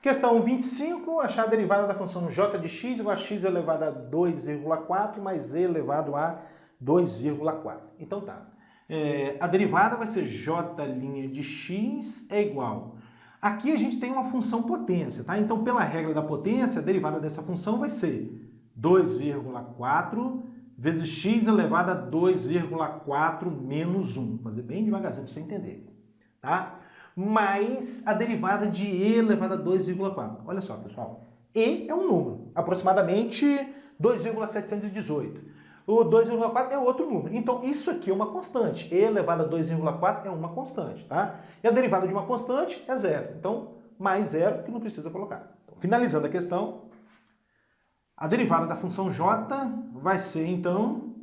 Questão 25, achar a derivada da função j de x igual a x elevado a 2,4 mais e elevado a 2,4. Então tá. A derivada vai ser j' de x é igual. Aqui a gente tem uma função potência, tá? Então, pela regra da potência, a derivada dessa função vai ser 2,4 vezes x elevado a 2,4 menos 1. Vou fazer bem devagarzinho para você entender, tá? Mais a derivada de e elevado a 2,4. Olha só, pessoal. E é um número, aproximadamente 2,718. O 2,4 é outro número. Então, isso aqui é uma constante. E elevado a 2,4 é uma constante, tá? E a derivada de uma constante é zero. Então, mais zero que não precisa colocar. Então, finalizando a questão, a derivada da função j vai ser, então,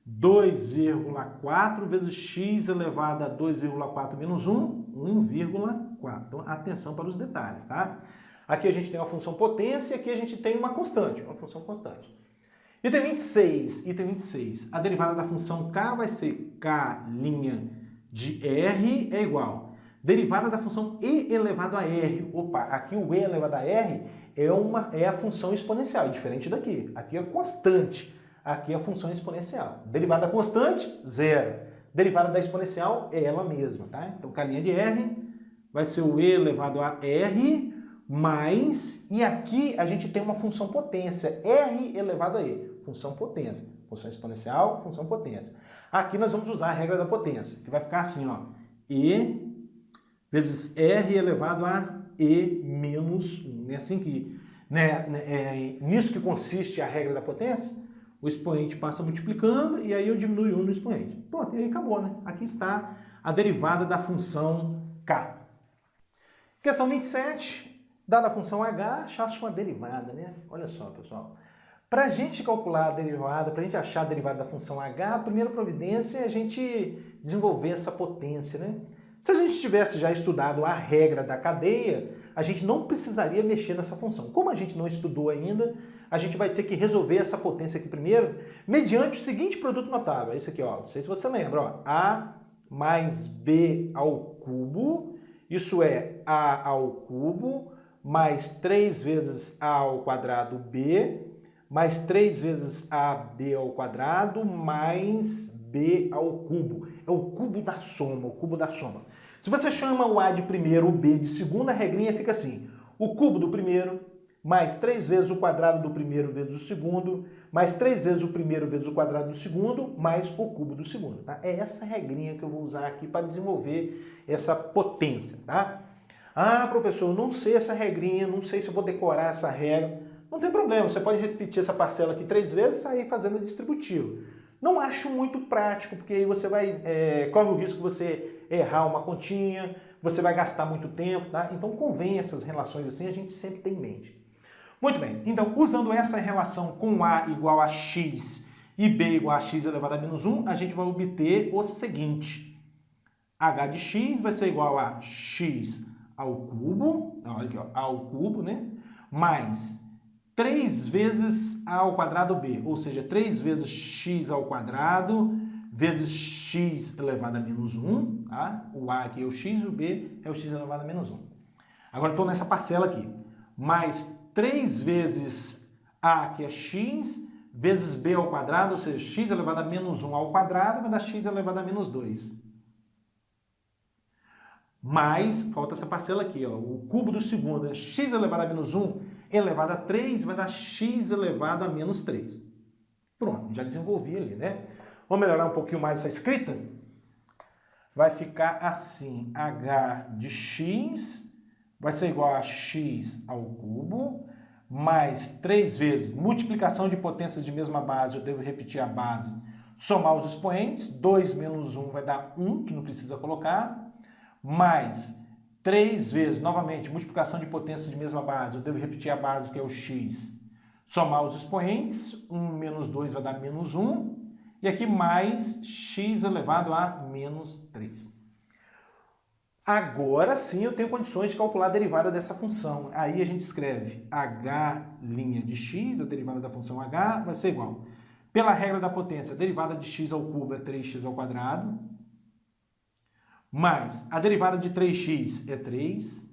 2,4 vezes x elevado a 2,4 menos 1, 1,4. Então, atenção para os detalhes, tá? Aqui a gente tem uma função potência e aqui a gente tem uma constante, uma função constante. Item 26. A derivada da função k vai ser k' de r é igual. Derivada da função e elevado a r. Opa, aqui o e elevado a r é a função exponencial, é diferente daqui. Aqui é constante. Aqui é a função exponencial. Derivada constante, zero. Derivada da exponencial é ela mesma, tá? Então, k' de r vai ser o e elevado a r mais... E aqui a gente tem uma função potência, r elevado a e. Função potência. Função exponencial, função potência. Aqui nós vamos usar a regra da potência, que vai ficar assim, ó. E vezes r elevado a e menos 1. É assim que... nisso que consiste a regra da potência. O expoente passa multiplicando e aí eu diminuo 1 no expoente. Pronto, e aí acabou, né? Aqui está a derivada da função k. Questão 27. Dada a função h, achar a sua derivada, né? Olha só, pessoal. Para a gente calcular a derivada, para a gente achar a derivada da função h, a primeira providência é a gente desenvolver essa potência, né? Se a gente tivesse já estudado a regra da cadeia, a gente não precisaria mexer nessa função. Como a gente não estudou ainda, a gente vai ter que resolver essa potência aqui primeiro, mediante o seguinte produto notável. Esse aqui, ó, não sei se você lembra, ó, a mais b ao cubo, isso é a ao cubo, mais 3 vezes a ao quadrado b, mais 3 vezes ab ao quadrado, mais b ao cubo. É o cubo da soma, o cubo da soma. Se você chama o a de primeiro, o b de segundo, a regrinha fica assim. O cubo do primeiro, mais 3 vezes o quadrado do primeiro vezes o segundo, mais 3 vezes o primeiro vezes o quadrado do segundo, mais o cubo do segundo. Tá? É essa regrinha que eu vou usar aqui para desenvolver essa potência. Tá? Ah, professor, eu não sei essa regrinha, não sei se eu vou decorar essa regra. Não tem problema, você pode repetir essa parcela aqui 3 vezes e sair fazendo distributivo. Não acho muito prático, porque aí você vai corre o risco de você errar uma continha, você vai gastar muito tempo, tá? Então convém essas relações assim, a gente sempre tem em mente. Muito bem, então usando essa relação com a igual a x e b igual a x elevado a menos 1, a gente vai obter o seguinte. H de x vai ser igual a x ao cubo, olha aqui, ó, ao cubo, né? Mais 3 vezes a ao quadrado b, ou seja, 3 vezes x ao quadrado vezes x elevado a menos 1, tá? O a aqui é o x e o b é o x elevado a menos 1. Agora estou nessa parcela aqui, mais 3 vezes a, que é x, vezes b ao quadrado, ou seja, x elevado a menos 1 ao quadrado vai dar x elevado a menos 2. Mais, falta essa parcela aqui, ó, o cubo do segundo é x elevado a menos 1 elevado a 3 vai dar x elevado a menos 3. Pronto, já desenvolvi ali, né? Vamos melhorar um pouquinho mais essa escrita? Vai ficar assim, h de x vai ser igual a x ao cubo, mais 3 vezes multiplicação de potências de mesma base, eu devo repetir a base, somar os expoentes, 2 menos 1 vai dar 1, que não precisa colocar, mais 3 vezes, novamente, multiplicação de potências de mesma base, eu devo repetir a base, que é o x, somar os expoentes, 1 menos 2 vai dar menos 1, e aqui mais x elevado a menos 3. Agora sim eu tenho condições de calcular a derivada dessa função. Aí a gente escreve h' de x, a derivada da função h, vai ser igual. Pela regra da potência, a derivada de x ao cubo é 3x ao quadrado, mais a derivada de 3x é 3,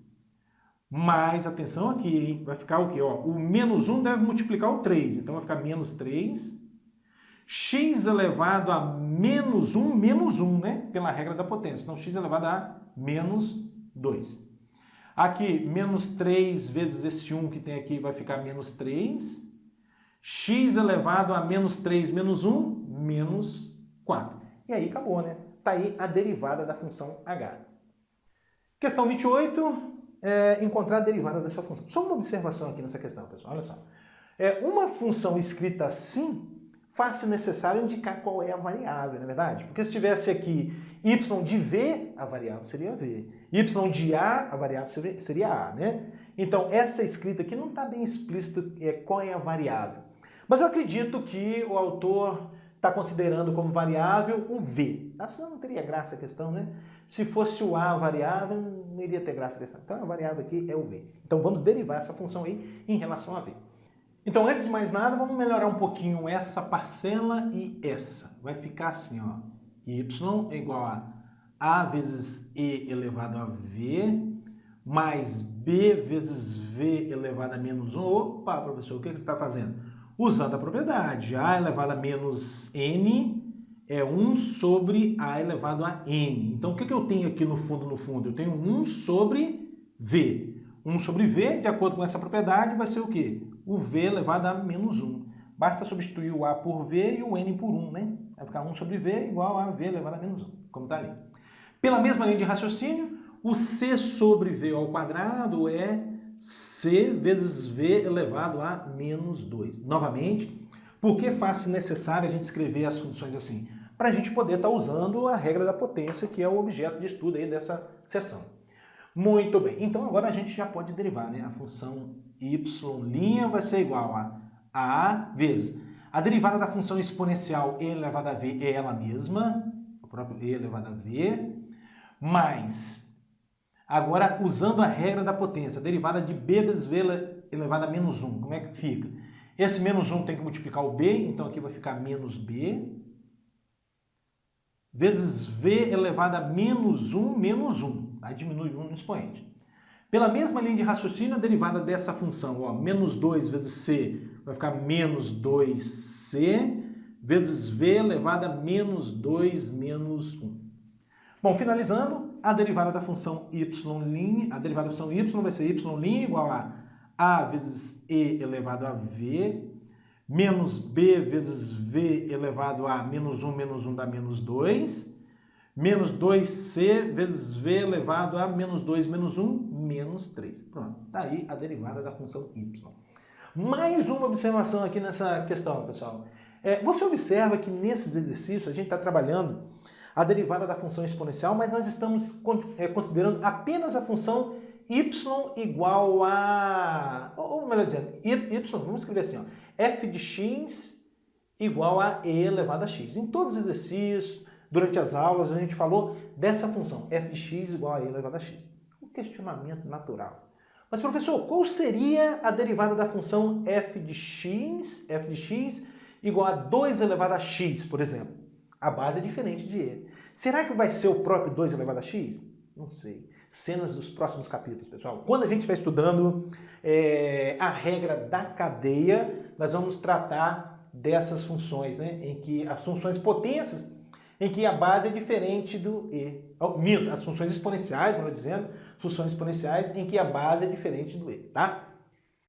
Mas, atenção aqui, hein? Vai ficar o quê? Ó, o menos 1 deve multiplicar o 3. Então, vai ficar menos 3. X elevado a menos 1, né? Pela regra da potência. Então, x elevado a menos 2. Aqui, menos 3 vezes esse 1 que tem aqui vai ficar menos 3. X elevado a menos 3 menos 1, menos 4. E aí, acabou, né? Tá aí a derivada da função h. Questão 28. Encontrar a derivada dessa função. Só uma observação aqui nessa questão, pessoal. Olha só. Uma função escrita assim faz-se necessário indicar qual é a variável, não é verdade? Porque se tivesse aqui y de v, a variável seria v. Y de a variável seria a, né? Então, essa escrita aqui não está bem explícito qual é a variável. Mas eu acredito que o autor está considerando como variável o v. Senão não teria graça a questão, né? Se fosse o a variável, não iria ter graça a questão. Então, a variável aqui é o v. Então, vamos derivar essa função aí em relação a v. Então, antes de mais nada, vamos melhorar um pouquinho essa parcela e essa. Vai ficar assim, ó. Y é igual a vezes e elevado a v, mais b vezes v elevado a menos 1. Opa, professor, o que você está fazendo? Usando a propriedade. A elevado a menos n é 1 sobre a elevado a n. Então, o que eu tenho aqui no fundo? Eu tenho 1 sobre v. 1 sobre v, de acordo com essa propriedade, vai ser o quê? O v elevado a menos 1. Basta substituir o a por v e o n por 1, né? Vai ficar 1 sobre v igual a v elevado a menos 1, como está ali. Pela mesma linha de raciocínio, o c sobre v ao quadrado é c vezes v elevado a menos 2. Novamente, por que faz-se necessário a gente escrever as funções assim? Para a gente poder estar usando a regra da potência, que é o objeto de estudo aí dessa seção. Muito bem, então agora a gente já pode derivar, né? A função y' vai ser igual a vezes a derivada da função exponencial e elevado a v é ela mesma, o próprio e elevado a v, mais, agora usando a regra da potência, a derivada de b vezes v elevado a menos 1, como é que fica? Esse menos 1 tem que multiplicar o b, então aqui vai ficar menos b, vezes v elevado a menos 1, aí diminui 1 no expoente. Pela mesma linha de raciocínio, a derivada dessa função, ó, menos 2 vezes c, vai ficar menos 2c, vezes v elevado a menos 2 menos 1. Bom, finalizando, a derivada da função y', a derivada da função y vai ser y' igual a vezes e elevado a v, menos b vezes v elevado a menos 1 dá menos 2, menos 2c vezes v elevado a menos 2 menos 1, menos 3. Pronto, está aí a derivada da função y. Mais uma observação aqui nessa questão, pessoal. Você observa que nesses exercícios a gente está trabalhando a derivada da função exponencial, mas nós estamos considerando apenas a função y igual a... Ou melhor dizendo, y, vamos escrever assim, ó, f de x igual a e elevado a x. Em todos os exercícios, durante as aulas, a gente falou dessa função, f de x igual a e elevado a x. Um questionamento natural. Mas, professor, qual seria a derivada da função f de x igual a 2 elevado a x, por exemplo? A base é diferente de e. Será que vai ser o próprio 2 elevado a x? Não sei. Cenas dos próximos capítulos, pessoal. Quando a gente vai estudando a regra da cadeia, nós vamos tratar dessas funções, né? Em que as funções potências, em que a base é diferente do e. As funções exponenciais, melhor dizendo, funções exponenciais em que a base é diferente do e, tá?